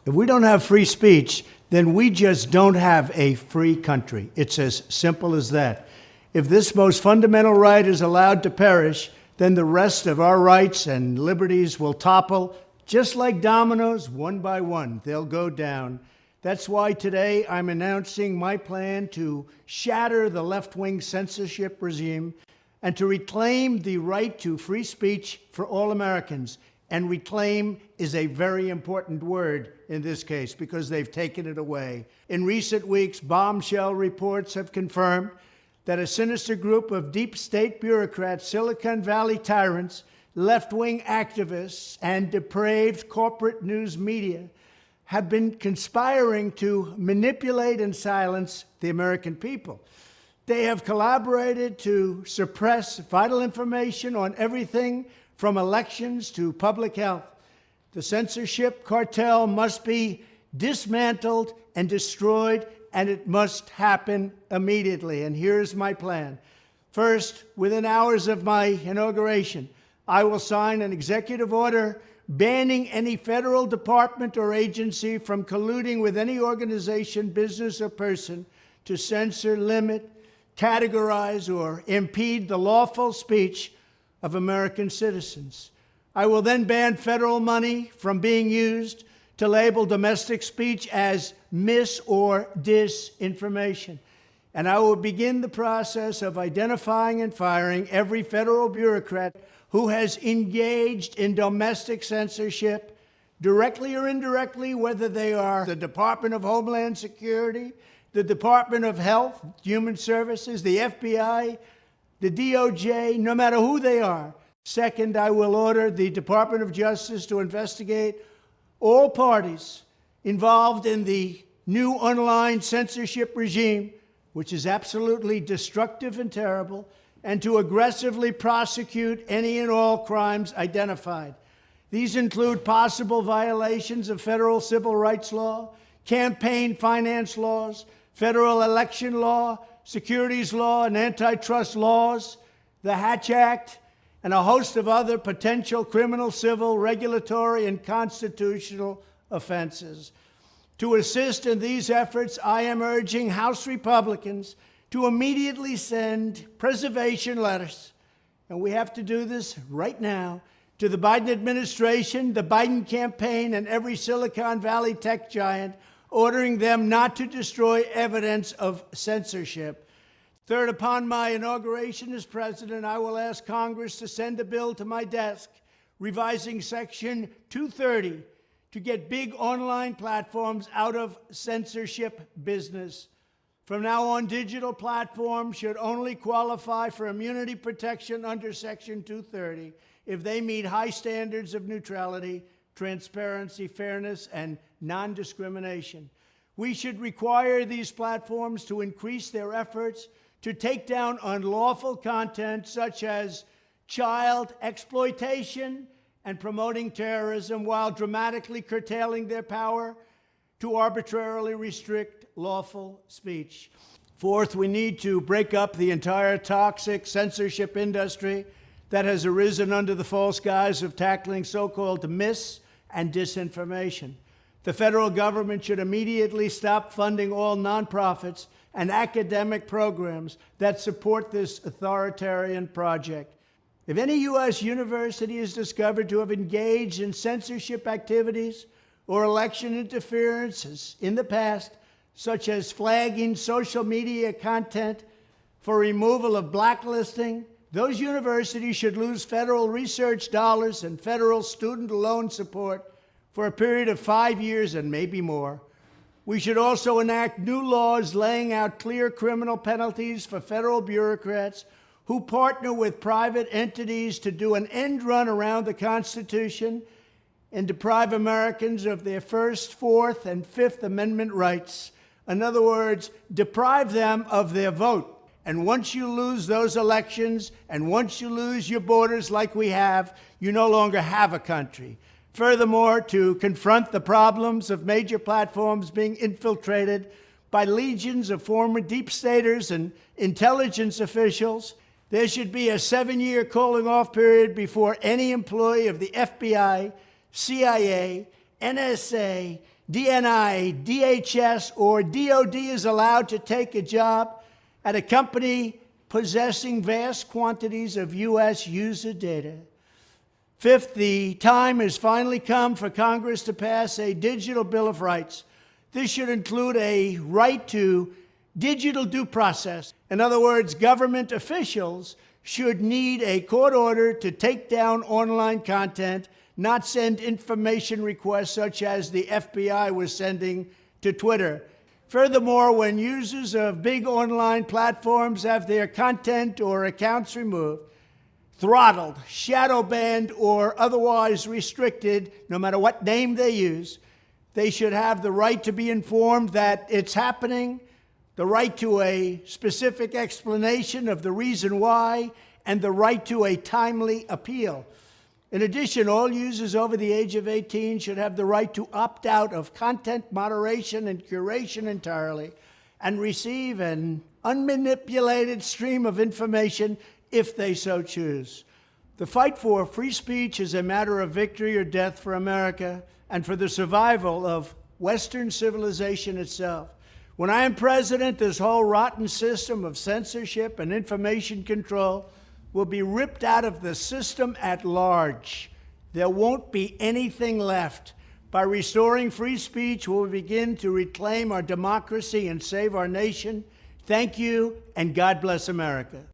If we don't have free speech, then we just don't have a free country. It's as simple as that. If this most fundamental right is allowed to perish, then the rest of our rights and liberties will topple, just like dominoes, one by one. They'll go down. That's why today I'm announcing my plan to shatter the left-wing censorship regime and to reclaim the right to free speech for all Americans. And reclaim is a very important word in this case because they've taken it away. In recent weeks, bombshell reports have confirmed that a sinister group of deep state bureaucrats, Silicon Valley tyrants, left-wing activists, and depraved corporate news media have been conspiring to manipulate and silence the American people. They have collaborated to suppress vital information on everything from elections to public health. The censorship cartel must be dismantled and destroyed, and it must happen immediately. And here's my plan. First, within hours of my inauguration, I will sign an executive order banning any federal department or agency from colluding with any organization, business, or person to censor, limit, categorize, or impede the lawful speech of American citizens. I will then ban federal money from being used to label domestic speech as mis- or disinformation. And I will begin the process of identifying and firing every federal bureaucrat who has engaged in domestic censorship, directly or indirectly, whether they are the Department of Homeland Security, the Department of Health, Human Services, the FBI, the DOJ, no matter who they are. Second, I will order the Department of Justice to investigate all parties involved in the new online censorship regime, which is absolutely destructive and terrible, and to aggressively prosecute any and all crimes identified. These include possible violations of federal civil rights law, campaign finance laws, federal election law, securities law, and antitrust laws, the Hatch Act, and a host of other potential criminal, civil, regulatory, and constitutional offenses. To assist in these efforts, I am urging House Republicans to immediately send preservation letters, and we have to do this right now, to the Biden administration, the Biden campaign, and every Silicon Valley tech giant, ordering them not to destroy evidence of censorship. Third, upon my inauguration as president, I will ask Congress to send a bill to my desk revising Section 230 to get big online platforms out of censorship business. From now on, digital platforms should only qualify for immunity protection under Section 230 if they meet high standards of neutrality, transparency, fairness, and non-discrimination. We should require these platforms to increase their efforts to take down unlawful content such as child exploitation and promoting terrorism, while dramatically curtailing their power to arbitrarily restrict lawful speech. Fourth, we need to break up the entire toxic censorship industry that has arisen under the false guise of tackling so-called mis- and disinformation. The federal government should immediately stop funding all nonprofits and academic programs that support this authoritarian project. If any U.S. university is discovered to have engaged in censorship activities or election interferences in the past, such as flagging social media content for removal of blacklisting, those universities should lose federal research dollars and federal student loan support for a period of 5 years and maybe more. We should also enact new laws laying out clear criminal penalties for federal bureaucrats who partner with private entities to do an end run around the Constitution and deprive Americans of their First, Fourth, and Fifth Amendment rights. In other words, deprive them of their vote. And once you lose those elections, and once you lose your borders like we have, you no longer have a country. Furthermore, to confront the problems of major platforms being infiltrated by legions of former deep staters and intelligence officials, there should be a 7-year cooling-off period before any employee of the FBI, CIA, NSA, DNI, DHS, or DOD is allowed to take a job at a company possessing vast quantities of U.S. user data. Fifth, the time has finally come for Congress to pass a digital Bill of Rights. This should include a right to digital due process. In other words, government officials should need a court order to take down online content, not send information requests such as the FBI was sending to Twitter. Furthermore, when users of big online platforms have their content or accounts removed, throttled, shadow banned, or otherwise restricted, no matter what name they use, they should have the right to be informed that it's happening, the right to a specific explanation of the reason why, and the right to a timely appeal. In addition, all users over the age of 18 should have the right to opt out of content moderation and curation entirely and receive an unmanipulated stream of information if they so choose. The fight for free speech is a matter of victory or death for America and for the survival of Western civilization itself. When I am president, this whole rotten system of censorship and information control will be ripped out of the system at large. There won't be anything left. By restoring free speech, we'll begin to reclaim our democracy and save our nation. Thank you, and God bless America.